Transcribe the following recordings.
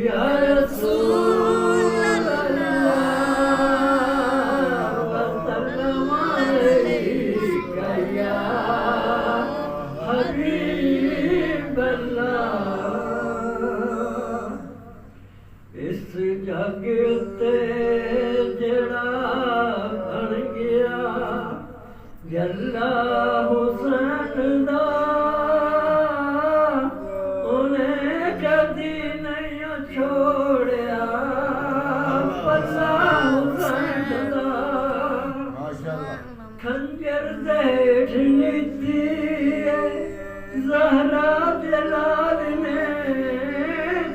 या रसूल अल्लाह वसल्लम अलैका या हबीब अल्लाह। इस जग उत्ते जड़ा बन गया जल्ला हुसैन दा, उन्हें कदी नहीं छोड़िया पल्ला हुसैन दा। खंजर दे हेठ नीती ज़हरा जलाल ने,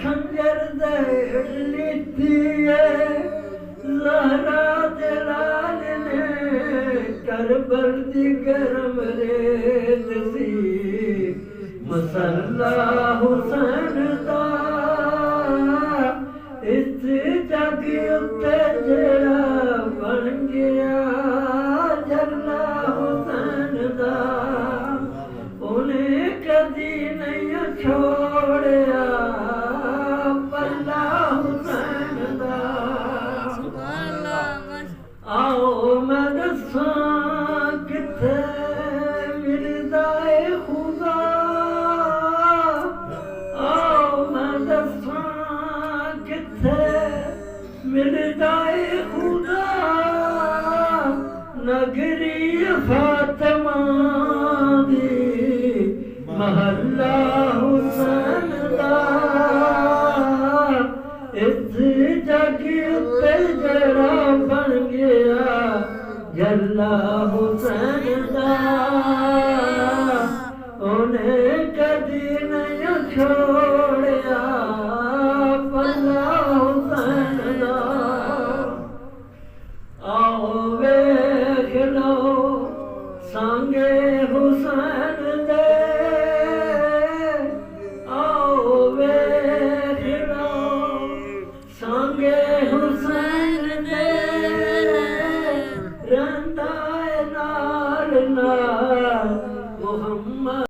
खंजर दे हेठ नीती ज़हरा जलाल ने, करबल दी गरम रेत सी मसल्ला हुसैन दा। इस जग उत्ते जेड़ा बन गया जल्ला हुसैन दा, उन्हें कदी नहीं छोड़िया पल्ला हुसैन दा। आओ मैं दसां किथे मिलदा ए खुदा, आओ मैं दसां किथे मिलदा ए खुदा, नगरी फातिमा दी महल्ला हुसैन दा। इस जग उत्ते जड़ा बन गया जल्ला हुसैन दा, उन्हें कदी नहीं छोड़िया पल्ला हुसैन दा। आओ वेख लो